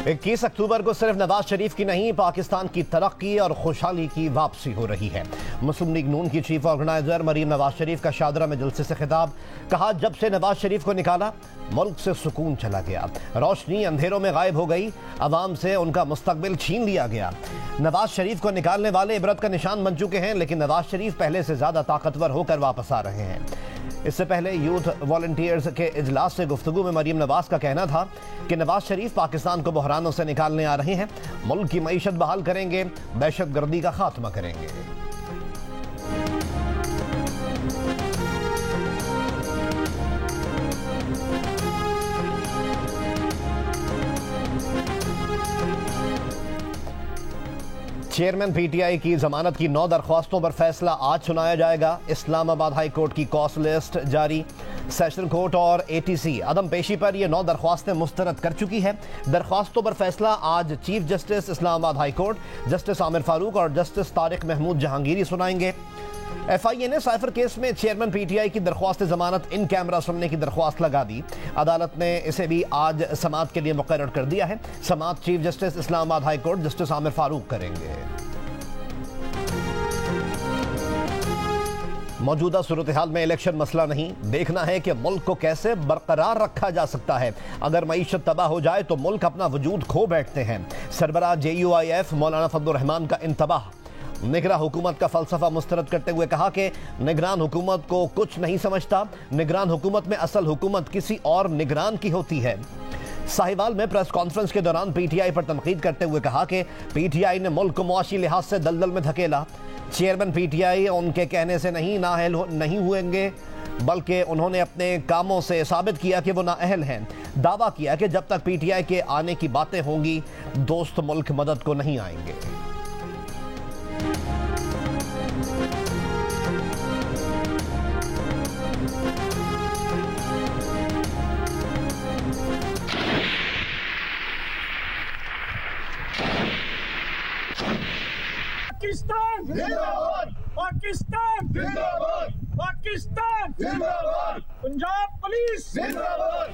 21 अक्टूबर को सिर्फ नवाज शरीफ की नहीं, पाकिस्तान की तरक्की और खुशहाली की वापसी हो रही है। मुस्लिम लीग नून की चीफ ऑर्गेनाइजर मरीम नवाज शरीफ का शादरा में जलसे से खिताब। कहा, जब से नवाज शरीफ को निकाला मुल्क से सुकून चला गया, रोशनी अंधेरों में गायब हो गई, अवाम से उनका मुस्तकबिल छीन लिया गया। नवाज शरीफ को निकालने वाले इबरत का निशान बन चुके हैं, लेकिन नवाज शरीफ पहले से ज्यादा ताकतवर होकर वापस आ रहे हैं। इससे पहले यूथ वॉलंटियर्स के इजलास से गुफ्तगू में मरीम नवाज का कहना था कि नवाज शरीफ पाकिस्तान को बहरानों से निकालने आ रहे हैं, मुल्क की मईशत बहाल करेंगे, दहशतगर्दी का खात्मा करेंगे। चेयरमैन पीटीआई की जमानत की 9 दरख्वास्तों पर फैसला आज सुनाया जाएगा। इस्लामाबाद हाई कोर्ट की कॉस्ट लिस्ट जारी। सेशन कोर्ट और एटीसी अदम पेशी पर यह 9 दरख्वास्तें मुस्तरद कर चुकी है। दरख्वास्तों पर फैसला आज chief justice Islamabad high court justice Aamir Farooq और जस्टिस तारिक महमूद जहांगीरी सुनाएंगे। एफआईए ने साइफर केस में चेयरमैन पीटीआई की दरख्वास्त जमानत इन कैमरा सुनने की दरख्वास्त लगा दी। अदालत ने इसे भी आज समाअत के लिए मुकर्रर कर दिया है। समाअत chief justice Islamabad high court justice Aamir Farooq करेंगे। मौजूदा सूरत हाल में इलेक्शन मसला नहीं, देखना है कि मुल्क को कैसे बरकरार रखा जा सकता है। अगर मईशत तबाह हो जाए तो मुल्क अपना वजूद खो बैठते हैं। सरबराह JUIF मौलाना फजलुर रहमान का इंतबाह। निगरान हुकूमत का फलसफा मुस्तरद करते हुए कहा कि निगरान हुकूमत को कुछ नहीं समझता, निगरान हुकूमत में असल हुकूमत किसी और निगरान की होती है। साहिवाल में प्रेस कॉन्फ्रेंस के दौरान पीटीआई पर तनकीद करते हुए कहा कि पीटीआई ने मुल्क को मुआशी लिहाज से दलदल में धकेला। चेयरमैन पीटीआई उनके कहने से नहीं हुएंगे, बल्कि उन्होंने अपने कामों से साबित किया कि वो नाअहल हैं। दावा किया कि जब तक पीटीआई के आने की बातें होंगी, दोस्त मुल्क मदद को नहीं आएंगे। पाकिस्तान जिंदाबाद, पाकिस्तान जिंदाबाद, पाकिस्तान जिंदाबाद, पंजाब पुलिस जिंदाबाद।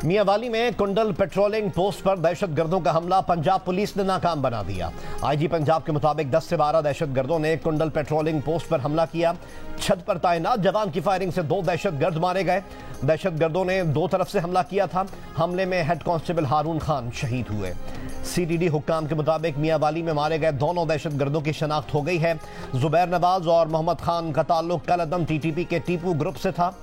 मियांवाली में कुंडल पेट्रोलिंग पोस्ट पर दहशतगर्दों का हमला पंजाब पुलिस ने नाकाम बना दिया। आईजी पंजाब के मुताबिक 10 से 12 दहशतगर्दों ने कुंडल पेट्रोलिंग पोस्ट पर हमला किया। छत पर तैनात जवान की फायरिंग से 2 दहशतगर्द मारे गए। दहशतगर्दों ने 2 तरफ से हमला किया था। हमले में हेड कांस्टेबल हारून खान शहीद हुए। CDD हुक्काम के मुताबिक मियांवाली में मारे गए दोनों दहशतगर्दों की शनाख्त हो गई है। जुबैर नवाज और मोहम्मद खान का ताल्लुक कलअदम TTP के टीपू ग्रुप से था।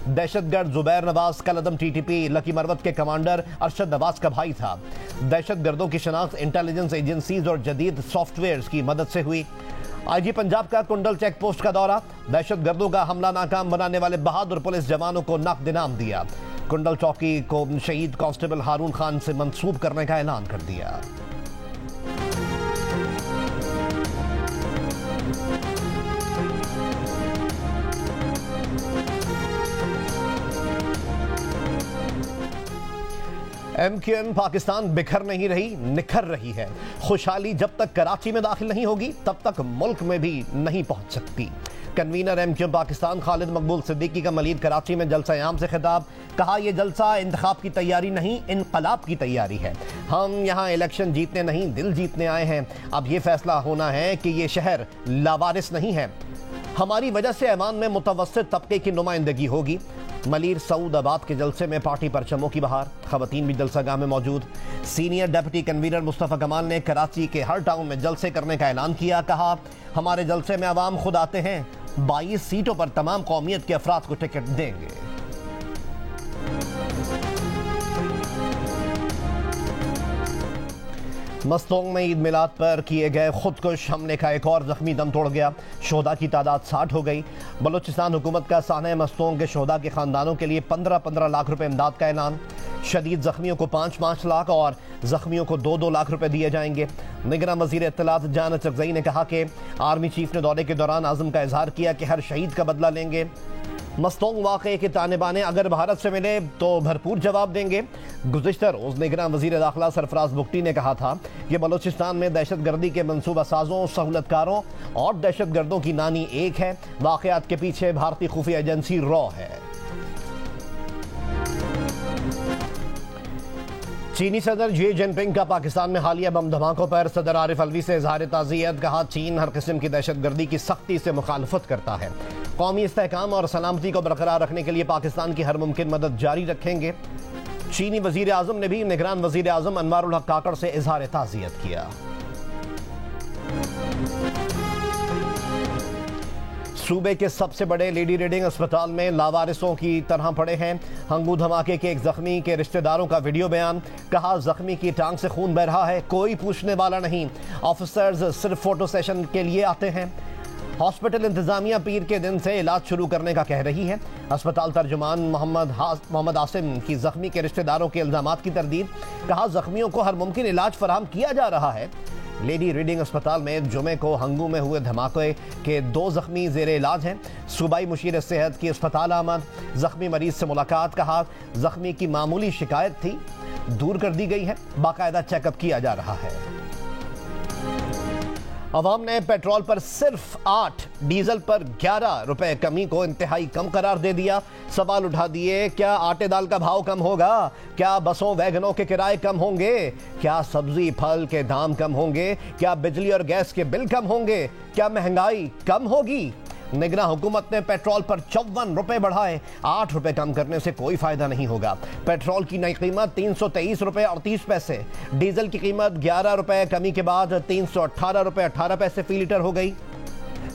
दहशतगर्द जुबैर नवाज कलअदम TTP लकी मरवत के कमांडर अरशद नवाज का भाई था। दहशतगर्दों की शनाख्त इंटेलिजेंस एजेंसीज और जदीद सॉफ्टवेयर की मदद से हुई। आईजी पंजाब का कुंडल चेक पोस्ट का दौरा। दहशतगर्दों का हमला नाकाम बनाने वाले बहादुर पुलिस जवानों को नक़द इनाम दिया। कुंडल चौकी को शहीद कांस्टेबल हारून खान से मंसूब करने का ऐलान कर दिया। MQM पाकिस्तान बिखर नहीं रही, निखर रही है। खुशहाली जब तक कराची में दाखिल नहीं होगी, तब तक मुल्क में भी नहीं पहुंच सकती। कन्वीनर MQM पाकिस्तान खालिद मकबूल सिद्दीकी का मलीद कराची में जलसा आम से खिताब। कहा, यह जलसा इंतखाब की तैयारी नहीं, इनकलाब की तैयारी है। हम यहाँ इलेक्शन जीतने नहीं, दिल जीतने आए हैं। अब यह फैसला होना है कि यह शहर लावारिस नहीं है। हमारी वजह से ऐवान में मुतवस्सित तबके की नुमाइंदगी होगी। मलीर सऊदाबाद के जलसे में पार्टी परचमों की बहार। खवातीन भी जलसागाह में मौजूद। सीनियर डिप्टी कन्वीनर मुस्तफ़ा कमाल ने कराची के हर टाउन में जलसे करने का ऐलान किया। कहा, हमारे जलसे में अवाम खुद आते हैं। 22 सीटों पर तमाम कौमियत के अफराद को टिकट देंगे। मस्तोंग में ईद मिलाद पर किए गए खुदकुश हमले का एक और जख्मी दम तोड़ गया। शोहदा की तादाद 60 हो गई। बलूचिस्तान हुकूमत का साने मस्तोंग के शोहदा के खानदानों के लिए 15-15 लाख रुपए इमदाद का ऐलान। शदीद जख्मियों को 5-5 लाख और जख्मियों को 2-2 लाख रुपए दिए जाएंगे। निगरान वजीर इत्तलात जान चकजई ने कहा कि आर्मी चीफ ने दौरे के दौरान आज़म का इजहार किया कि हर शहीद का बदला लेंगे। मस्तोंग वाक़े के ताने बाने अगर भारत से मिले तो भरपूर जवाब देंगे। गुज़िश्ता रोज़ निगरान वज़ीर दाखिला सरफराज बुख्ती ने कहा था कि बलूचिस्तान में दहशतगर्दी के मनसूबा साजों, सहूलतकारों और दहशतगर्दों की नानी एक है। वाक़यात के पीछे भारतीय खुफिया एजेंसी रॉ है। चीनी सदर शी जिनपिंग का पाकिस्तान में हालिया बम धमाकों पर सदर आरिफ अलवी से इजहार ताज़ियत। कहा, चीन हर किस्म की दहशतगर्दी की सख्ती से मुखालफत करता है। कौमी इस्तेहकाम और सलामती को बरकरार रखने के लिए पाकिस्तान की हर मुमकिन मदद जारी रखेंगे। चीनी वजीर आजम ने भी निगरान वजीर आजम अनवारुल हक काकड़ से इजहार ताज़ियत किया। सूबे के सबसे बड़े लेडी रीडिंग अस्पताल में लावारिसों की तरह पड़े हैं। हंगू धमाके के एक जख्मी के रिश्तेदारों का वीडियो बयान। कहा, जख्मी की टांग से खून बह रहा है, कोई पूछने वाला नहीं। ऑफिसर्स सिर्फ फोटो सेशन के लिए आते हैं। हॉस्पिटल इंतजामिया पीर के दिन से इलाज शुरू करने का कह रही है। अस्पताल तर्जुमान मोहम्मद आसिम की जख्मी के रिश्तेदारों के इल्जामात की तरदीद। कहा, जख्मियों को हर मुमकिन इलाज फराहम किया जा रहा है। लेडी रीडिंग अस्पताल में जुमे को हंगू में हुए धमाके के 2 जख्मी जेर इलाज हैं। सूबाई मुशीर सेहत की अस्पताल आमद, जख्मी मरीज से मुलाकात। कहा, जख्मी की मामूली शिकायत थी, दूर कर दी गई है, बाकायदा चेकअप किया जा रहा है। अवाम ने पेट्रोल पर सिर्फ 8, डीजल पर 11 रुपए कमी को इंतहाई कम करार दे दिया। सवाल उठा दिए, क्या आटे दाल का भाव कम होगा? क्या बसों वैगनों के किराए कम होंगे? क्या सब्जी फल के दाम कम होंगे? क्या बिजली और गैस के बिल कम होंगे? क्या महंगाई कम होगी? निगरान हुकूमत ने पेट्रोल पर 54 रुपए बढ़ाए। 8 रुपए कम करने से कोई फायदा नहीं होगा। पेट्रोल की नई कीमत 323 रुपए 38 पैसे, डीजल की कीमत 11 रुपए कमी के बाद 318 रुपए 18 पैसे फी लीटर हो गई।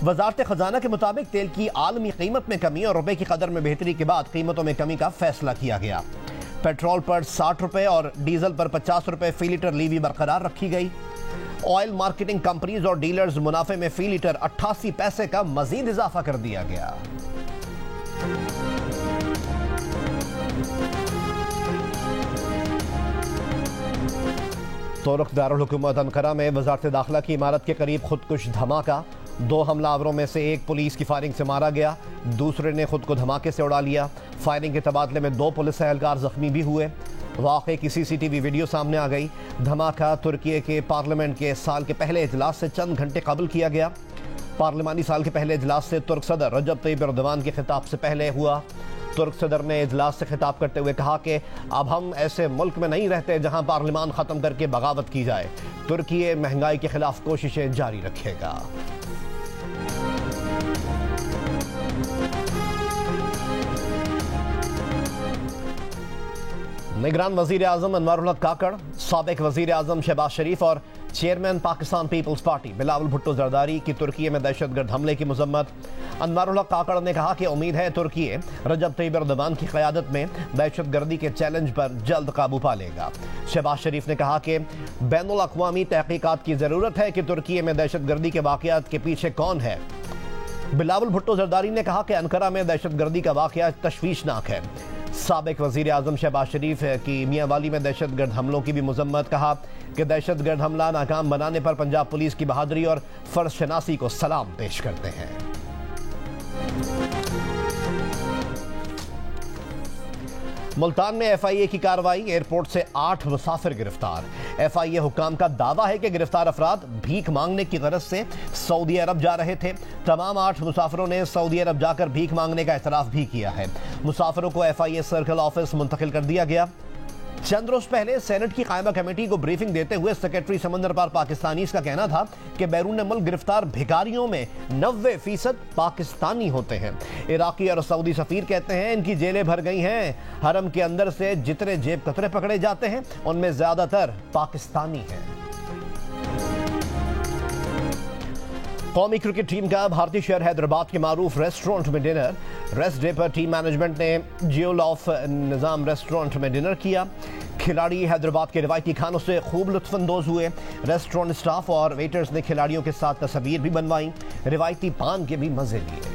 वजारत खजाना के मुताबिक तेल की आलमी कीमत में कमी और रुपए की कदर में बेहतरी के बाद कीमतों में कमी का फैसला किया गया। पेट्रोल पर 60 रुपए और डीजल पर 50 रुपए फी लीटर लीवी बरकरार रखी गई। ऑयल मार्केटिंग कंपनीज और डीलर्स मुनाफे में फी लीटर 88 पैसे का मजीद इजाफा कर दिया गया। तुर्क दारुल हुकूमत अंकारा में वजारत दाखिला की इमारत के करीब खुदकुश धमाका। 2 हमलावरों में से एक पुलिस की फायरिंग से मारा गया, दूसरे ने खुद को धमाके से उड़ा लिया। फायरिंग के तबादले में 2 पुलिस एहलकार जख्मी भी हुए। वाक़े की CCTV वीडियो सामने आ गई। धमाका तुर्की के पार्लियामेंट के साल के पहले इजलास से चंद घंटे कबल किया गया। पार्लिमानी साल के पहले इजलास से तुर्क सदर रजब तैयब एर्दोगान के खिताब से पहले हुआ। तुर्क सदर ने इजलास से खिताब करते हुए कहा कि अब हम ऐसे मुल्क में नहीं रहते जहां पार्लिमान ख़त्म करके बगावत की जाए। तुर्की महंगाई के खिलाफ कोशिशें जारी रखेगा। निगरान वजीर आजम अनवारुल हक काकड़, साबिक वजीर आजम शहबाज शरीफ और चेयरमैन पाकिस्तान पीपल्स पार्टी बिलावल भुट्टो जरदारी की तुर्की में दहशतगर्द हमले की मजम्मत। अनवारुल हक काकड़ ने कहा कि उम्मीद है तुर्की रजब तैयब एर्दोगान की क़यादत में दहशतगर्दी के चैलेंज पर जल्द काबू पा लेगा। शहबाज शरीफ ने कहा कि बैनुल अक़वामी तहक़ीक़ात की ज़रूरत है कि तुर्की में दहशतगर्दी के वाक़यात के पीछे कौन है। बिलावल भुट्टो जरदारी ने कहा कि अंकारा में दहशतगर्दी का वाक़या तशवीशनाक है। साबिक वजीर आजम शहबाज शरीफ की मियांवाली में दहशतगर्द हमलों की भी मजम्मत। कहा कि दहशतगर्द हमला नाकाम बनाने पर पंजाब पुलिस की बहादुरी और फर्ज शनासी को सलाम पेश करते हैं। मुल्तान में FIA की कार्रवाई, एयरपोर्ट से 8 मुसाफिर गिरफ्तार। FIA हुक्काम का दावा है कि गिरफ्तार अफराद भीख मांगने की गरज से सऊदी अरब जा रहे थे। तमाम 8 मुसाफिरों ने सऊदी अरब जाकर भीख मांगने का एतराफ़ भी किया है। मुसाफिरों को FIA सर्कल ऑफिस मुंतकिल कर दिया गया। चंद रोज पहले सेनेट की कायमा कमेटी को ब्रीफिंग देते हुए सेक्रेटरी समंदर पार पाकिस्तानी का कहना था कि बैरून मुल्क गिरफ्तार भिखारियों में 90% पाकिस्तानी होते हैं। इराकी और सऊदी सफीर कहते हैं इनकी जेलें भर गई हैं। हरम के अंदर से जितने जेब कतरे पकड़े जाते हैं उनमें ज्यादातर पाकिस्तानी हैं। कौमी क्रिकेट टीम का भारतीय शहर हैदराबाद के मारूफ रेस्टोरेंट में डिनर। रेस्ट डे पर टीम मैनेजमेंट ने जियोल ऑफ निज़ाम रेस्टोरेंट में डिनर किया। खिलाड़ी हैदराबाद के रिवायती खानों से खूब लुत्फानंदोज हुए। रेस्टोरेंट स्टाफ और वेटर्स ने खिलाड़ियों के साथ तस्वीर भी बनवाई, रिवायती पान के भी मजे लिए।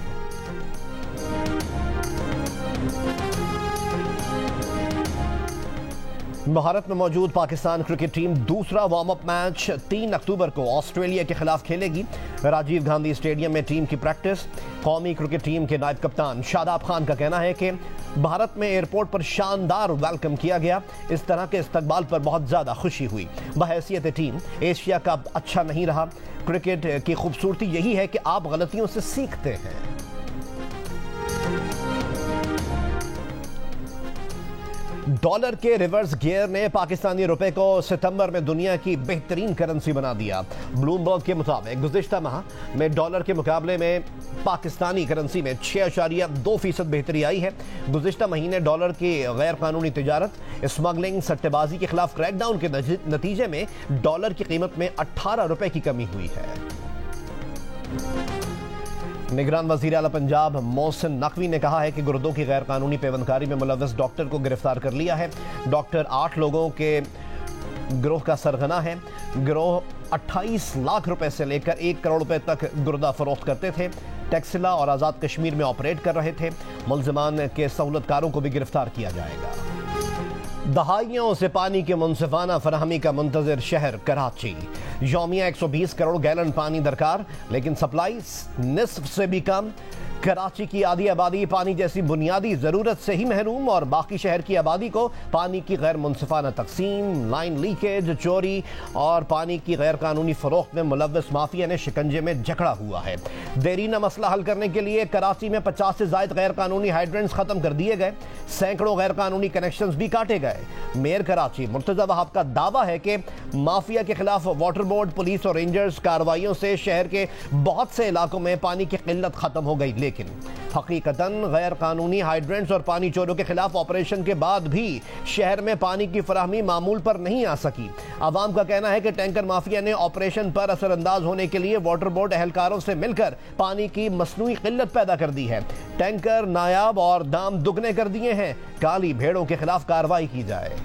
महारत में मौजूद पाकिस्तान क्रिकेट टीम दूसरा वार्म अप मैच 3 अक्टूबर को ऑस्ट्रेलिया के खिलाफ खेलेगी। राजीव गांधी स्टेडियम में टीम की प्रैक्टिस। कौमी क्रिकेट टीम के नायब कप्तान शादाब खान का कहना है कि भारत में एयरपोर्ट पर शानदार वेलकम किया गया। इस तरह के इस्तकबाल पर बहुत ज़्यादा खुशी हुई। बहैसियत टीम एशिया का अच्छा नहीं रहा। क्रिकेट की खूबसूरती यही है कि आप गलतियों से सीखते हैं। डॉलर के रिवर्स गियर ने पाकिस्तानी रुपए को सितंबर में दुनिया की बेहतरीन करेंसी बना दिया। ब्लूमबर्ग के मुताबिक गुज़िश्ता माह में डॉलर के मुकाबले में पाकिस्तानी करेंसी में 6.2% बेहतरी आई है। गुज़िश्ता महीने डॉलर की गैर कानूनी तिजारत, स्मगलिंग, सट्टेबाजी के खिलाफ क्रैकडाउन के नतीजे में डॉलर की कीमत में 18 रुपए की कमी हुई है। निगरान वज़ीर आला पंजाब मोहसिन नकवी ने कहा है कि गुर्दों की गैर कानूनी पेवंदकारी में मुलव्वस डॉक्टर को गिरफ्तार कर लिया है। डॉक्टर 8 लोगों के गिरोह का सरगना है। गिरोह 28 लाख रुपए से लेकर 1 करोड़ रुपए तक गुर्दा फरोख्त करते थे। टैक्सिला और आज़ाद कश्मीर में ऑपरेट कर रहे थे। मुलज़मान के सहूलतकारों को भी गिरफ्तार किया जाएगा। दहाइयों से पानी के मुनसिफाना फराहमी का मुंतज़िर शहर कराची। यौमिया 120 करोड़ गैलन पानी दरकार, लेकिन सप्लाई निस्फ से भी कम। कराची की आधी आबादी पानी जैसी बुनियादी ज़रूरत से ही महरूम और बाकी शहर की आबादी को पानी की गैर मुनसिफाना तकसीम, लाइन लीकेज, चोरी और पानी की गैर कानूनी फ़रोख्त में मुलव्वस माफिया ने शिकंजे में जकड़ा हुआ है। देरीना मसला हल करने के लिए कराची में 50 से ज़ायद गैर कानूनी हाइड्रेंट्स ख़त्म कर दिए गए। सैकड़ों गैर कानूनी कनेक्शंस भी काटे गए। मेयर कराची मुर्तज़ा वहाब का दावा है कि माफिया के खिलाफ वाटर बोर्ड, पुलिस और रेंजर्स कार्रवाइयों से शहर के बहुत से इलाकों में पानी की किल्लत ख़त्म हो गई, लेकिन हकीकतन गैर कानूनी हाइड्रेंट्स और पानी चोरों के खिलाफ ऑपरेशन के बाद भी शहर में पानी की फराहमी मामूल पर नहीं आ सकी। अवाम का कहना है कि टैंकर माफिया ने ऑपरेशन पर असरअंदाज होने के लिए वाटर बोर्ड एहलकारों से मिलकर पानी की मसनूई किल्लत पैदा कर दी है। टैंकर नायाब और दाम दुगने कर दिए हैं। काली भेड़ों के खिलाफ कार्रवाई की जाए।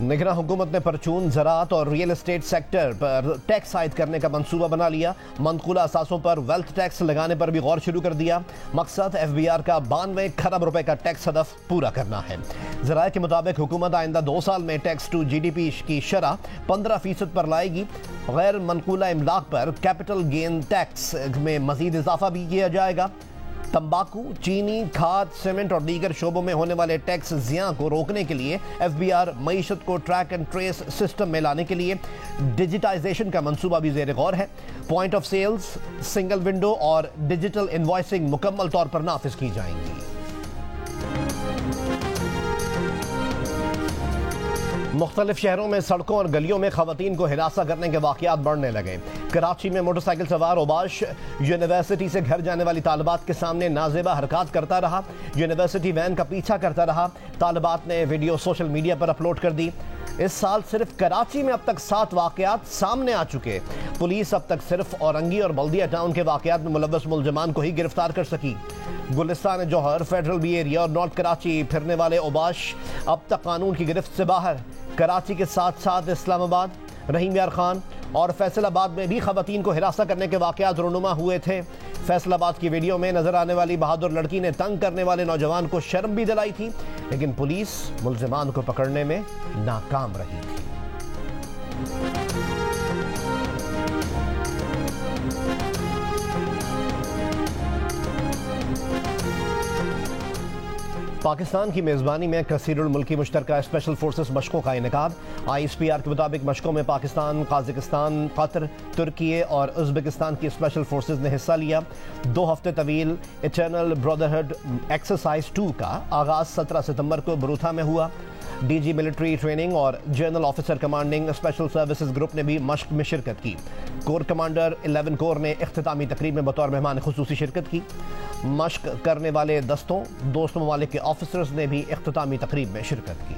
निगरान हुकूमत ने परचून, ज़राअत और रियल एस्टेट सेक्टर पर टैक्स आयद करने का मंसूबा बना लिया। मनकूला असासों पर वेल्थ टैक्स लगाने पर भी गौर शुरू कर दिया। मकसद FBR का 92 खरब रुपए का टैक्स हदफ पूरा करना है। ज़राए के मुताबिक हुकूमत आइंदा 2 साल में टैक्स टू GDP की शरह 15% पर लाएगी। गैर मनकूला इमलाक पर कैपिटल गेन टैक्स में मजीद इजाफा भी किया जाएगा। तंबाकू, चीनी, खाद, सीमेंट और दीगर शोबों में होने वाले टैक्स ज़ियां को रोकने के लिए FBR मईशत को ट्रैक एंड ट्रेस सिस्टम में लाने के लिए डिजिटाइजेशन का मंसूबा भी ज़ेर गौर है। Point of sales, single window और डिजिटल इनवॉइसिंग मुकम्मल तौर पर नाफिज की जाएंगी। मुख्तलिफ शहरों में सड़कों और गलियों में खवातीन को हिरासा करने के वाक़यात बढ़ने लगे। कराची में मोटरसाइकिल सवार ओबाश यूनिवर्सिटी से घर जाने वाली तालिबात के सामने नाजेबा हरकत करता रहा। यूनिवर्सिटी वैन का पीछा करता रहा। तालिबात ने वीडियो सोशल मीडिया पर अपलोड कर दी। इस साल सिर्फ कराची में अब तक 7 वाक़यात सामने आ चुके। पुलिस अब तक सिर्फ औरंगी और बल्दिया टाउन के वाक़यात में मुलव्वस मुलजमान को ही गिरफ्तार कर सकी। गुलिस्तान जौहर, फेडरल बी एरिया और नॉर्थ कराची फिरने वाले ओबाश अब तक कानून की गिरफ्त से बाहर। कराची के साथ साथ इस्लामाबाद, रहीम यार खान और फैसलाबाद में भी खवातीन को हिरासा करने के वाक़यात रूनुमा हुए थे। फैसलाबाद की वीडियो में नजर आने वाली बहादुर लड़की ने तंग करने वाले नौजवान को शर्म भी दिलाई थी, लेकिन पुलिस मुलजिमान को पकड़ने में नाकाम रही थी। पाकिस्तान की मेज़बानी में कसीरुल मुल्की मुश्तरका स्पेशल फोर्सेस मशकों का इनेकाद। ISPR के मुताबिक मशकों में पाकिस्तान, काज़ाकिस्तान, कतर, तुर्की और उज़्बेकिस्तान की स्पेशल फोर्सेस ने हिस्सा लिया। 2 हफ्ते तवील इटर्नल ब्रदरहुड एक्सरसाइज 2 का आगाज़ 17 सितंबर को बरूथा में हुआ। DG मिलिट्री ट्रेनिंग और general officer commanding special services group ने भी मश्क में शिरकत की। कोर कमांडर 11 कोर ने इख्तितामी तकरीब में बतौर मेहमान खुसूसी शिरकत की। मश्क करने वाले दस्तों, दोस्त ममालिक के ऑफिसर्स ने भी इख्तितामी तकरीब में शिरकत की।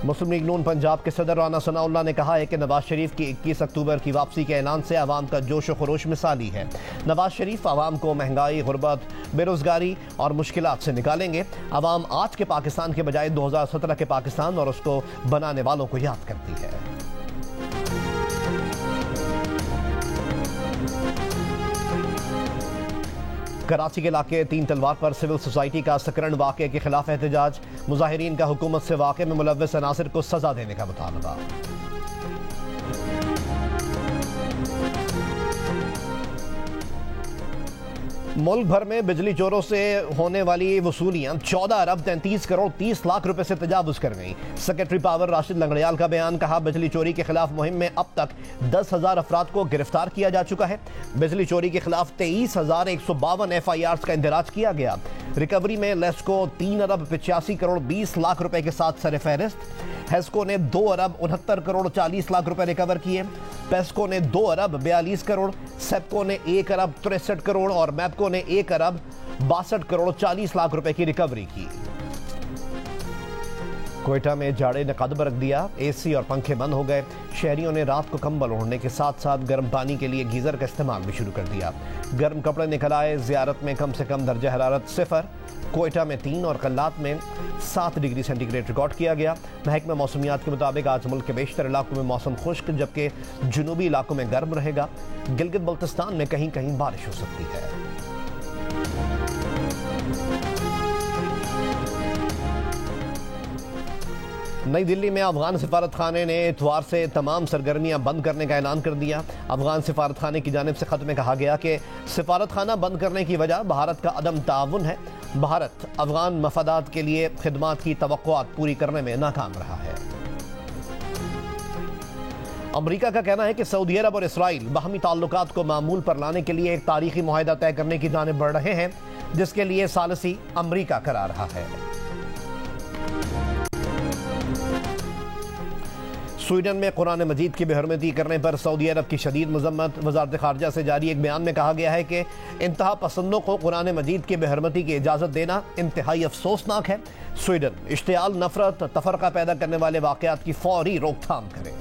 मुस्लिम लीग नून पंजाब के सदर राना सनाउल्लाह ने कहा है कि नवाज शरीफ की 21 अक्टूबर की वापसी के ऐलान से आवाम का जोश व खरोश मिसाली है। नवाज शरीफ आवाम को महंगाई, गुर्बत, बेरोजगारी और मुश्किलात से निकालेंगे। आवाम आज के पाकिस्तान के बजाय 2017 के पाकिस्तान और उसको बनाने वालों को याद करती है। कराची के इलाके 3 तलवार पर सिविल सोसाइटी का सकरन वाक़े के खिलाफ एहतजाज। मुजाहिरीन का हुकूमत से वाक़े में मुलव्वस अनासिर को सजा देने का मुतालबा। मुल्क भर में बिजली चोरों से होने वाली वसूलियां 14 अरब 33 करोड़ 30 लाख रुपए से तजावुज कर गई। सेक्रेटरी पावर राशिद लंगड़ियाल का बयान। कहा, बिजली चोरी के खिलाफ मुहिम में अब तक 10,000 अफराद को गिरफ्तार किया जा चुका है। बिजली चोरी के खिलाफ 23,152 FIRs का इंदराज किया गया। रिकवरी में लेस्को 3 अरब 85 करोड़ 20 लाख रुपए के साथ सरफहरिस्त। हेस्को ने 2 अरब 69 करोड़ 40 लाख रुपए रिकवर किए। पेस्को ने 2 अरब 42 करोड़, सेप्को ने 1 अरब 63 करोड़ और मैपको ने 1 अरब 62 करोड़ 40 लाख रुपए की रिकवरी की। कोयटा में जाड़े ने कदम रख दिया। AC और पंखे बंद हो गए। शहरियों ने रात को कंबल ओढ़ने के साथ साथ गर्म पानी के लिए गीजर का इस्तेमाल भी शुरू कर दिया। गर्म कपड़े निकल आए। जियारत में कम से कम दर्जा हरारत 0। कोयटा में 3 और कल्लात में 7 डिग्री सेंटीग्रेड रिकॉर्ड किया गया। महकमा मौसमियात के मुताबिक आज मुल्क के बेशतर इलाकों में मौसम खुश्क, जबकि जुनूबी इलाकों में गर्म रहेगा। गिलगित बल्तिस्तान में कहीं कहीं बारिश हो सकती है। नई दिल्ली में अफगान सिफारत खाने ने इतवार से तमाम सरगर्मियां बंद करने का ऐलान कर दिया। अफगान सिफारत खाने की जानिब से खत में कहा गया कि सिफारत खाना बंद करने की वजह भारत का अदम ताउन है। भारत अफगान मफादात के लिए खिदमात की तवक्कुआत पूरी करने में नाकाम रहा है। अमरीका का कहना है कि सऊदी अरब और इसराइल बाहमी ताल्लुकात को मामूल पर लाने के लिए एक तारीखी मुआहिदा तय करने की जानिब बढ़ रहे हैं, जिसके लिए सालसी अमरीका करा रहा है। स्वीडन में कुरान मजीद की बेहरमती करने पर सऊदी अरब की शदीद मजम्मत। वजारत खारजा से जारी एक बयान में कहा गया है कि इंतहा पसंदों को कुरान मजीद की बेहरमती की इजाज़त देना इंतहाई अफसोसनाक है। स्वीडन इश्तियाल, नफरत, तफरका पैदा करने वाले वाक़यात की फौरी रोकथाम करे।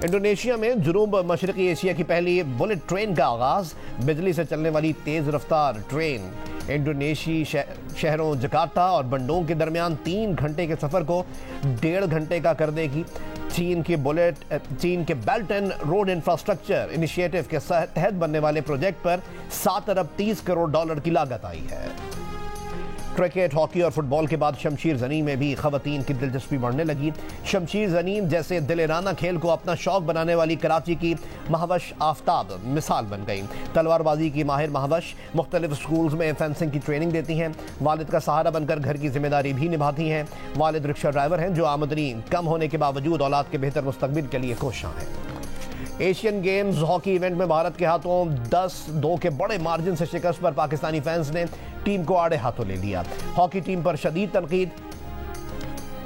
इंडोनेशिया में जुनूब मशरकी एशिया की पहली बुलेट ट्रेन का आगाज। बिजली से चलने वाली तेज रफ्तार ट्रेन इंडोनेशी शहरों जकार्ता और बंडोंग के दरमियान 3 घंटे के सफर को 1.5 घंटे का कर देगी। चीन के belt and road infrastructure initiative के तहत बनने वाले प्रोजेक्ट पर 7 अरब 30 करोड़ डॉलर की लागत आई है। क्रिकेट, हॉकी और फुटबॉल के बाद शमशीर जनी में भी खवातीन की दिलचस्पी बढ़ने लगी। शमशीर जनी जैसे दिलेराना खेल को अपना शौक बनाने वाली कराची की महवश आफ्ताब मिसाल बन गई। तलवारबाजी की माहिर महवश मुख्तलिफ स्कूल्स में फेंसिंग की ट्रेनिंग देती हैं। वालिद का सहारा बनकर घर की जिम्मेदारी भी निभाती हैं। वालिद रिक्शा ड्राइवर हैं जो आमदनी कम होने के बावजूद औलाद के बेहतर मुस्तकबिल के लिए कोशां हैं। एशियन गेम्स हॉकी इवेंट में भारत के हाथों 10-2 के बड़े मार्जिन से शिकस्त पर पाकिस्तानी फैंस ने टीम को आड़े हाथों ले लिया। हॉकी टीम पर शदीद तनकीद।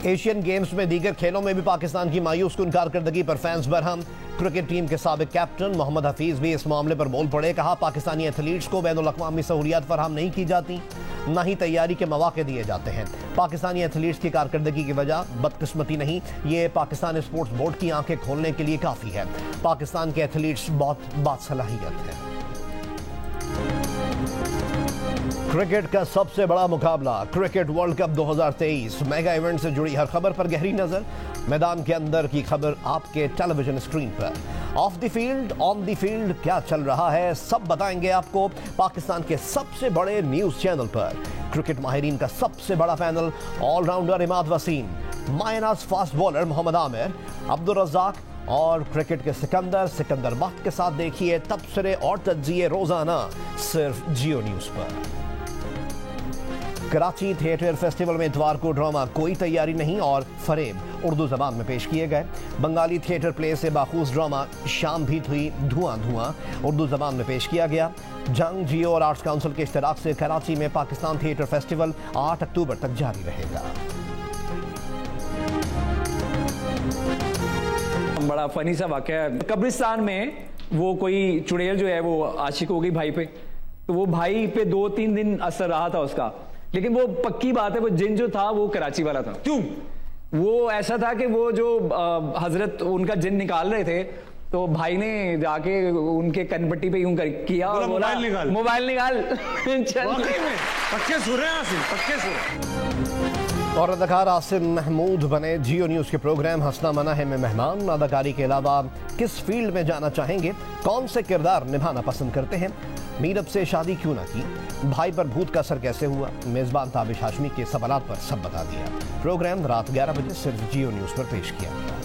एशियन गेम्स में दीगर खेलों में भी पाकिस्तान की मायूस कुन कारकर्दगी पर फैंस बरहम। क्रिकेट टीम के साबिक कैप्टन मोहम्मद हफीज भी इस मामले पर बोल पड़े। कहा, पाकिस्तानी एथलीट्स को बैनुल अक़वामी सहूलियात फराहम नहीं की जाती, न ही तैयारी के मौके दिए जाते हैं। पाकिस्तानी एथलीट्स की कारकर्दगी की वजह बदकिस्मती नहीं, ये पाकिस्तान स्पोर्ट्स बोर्ड की आंखें खोलने के लिए काफ़ी है। पाकिस्तान के एथलीट्स बहुत बासलाहियत है। क्रिकेट का सबसे बड़ा मुकाबला cricket world cup 2023 mega event से जुड़ी हर खबर पर गहरी नजर। मैदान के अंदर की खबर आपके टेलीविजन स्क्रीन पर। Of the field, on the field क्या चल रहा है, सब बताएंगे आपको पाकिस्तान के सबसे बड़े न्यूज चैनल पर। क्रिकेट माहिरीन का सबसे बड़ा पैनल, ऑलराउंडर इमाद वसीम, मायनाज फास्ट बॉलर मोहम्मद आमिर, अब्दुल रज़ाक और क्रिकेट के सिकंदर बख्त के साथ देखिए तबसरे और तज्जिए रोजाना सिर्फ जियो न्यूज पर। कराची थिएटर फेस्टिवल में इतवार को ड्रामा कोई तैयारी नहीं और फरेब उर्दू जबान में पेश किए गए। बंगाली थिएटर प्ले से बाखूस ड्रामा शाम भी हुई धुआं धुआं उर्दू जबान में पेश किया गया। जंग, जियो और आर्ट्स काउंसिल के इश्तराक से कराची में पाकिस्तान थिएटर फेस्टिवल 8 अक्टूबर तक जारी रहेगा। बड़ा फनी सा वाकया है। कब्रिस्तान में वो कोई चुड़ैल जो है वो आशिक हो गई भाई पे, तो वो भाई पे 2-3 दिन असर रहा था उसका, लेकिन वो पक्की बात है वो जिन जो था वो कराची वाला था। क्यों? वो ऐसा था कि वो जो हजरत उनका जिन निकाल रहे थे, तो भाई ने जाके उनके कनपट्टी पे यूं किया और बोला मोबाइल निकाल। पक्के सुर हैं आसिम, पक्के सुर। और अदाकार आसिम महमूद बने जियो न्यूज़ के प्रोग्राम हंसना मना है में मेहमान। अदाकारी के अलावा किस फील्ड में जाना चाहेंगे, कौन से किरदार निभाना पसंद करते हैं, मीरब से शादी क्यों ना की, भाई पर भूत का असर कैसे हुआ, मेज़बान ताबिश हाशमी के सवालात पर सब बता दिया। प्रोग्राम रात 11 बजे सिर्फ जियो न्यूज़ पर पेश किया गया।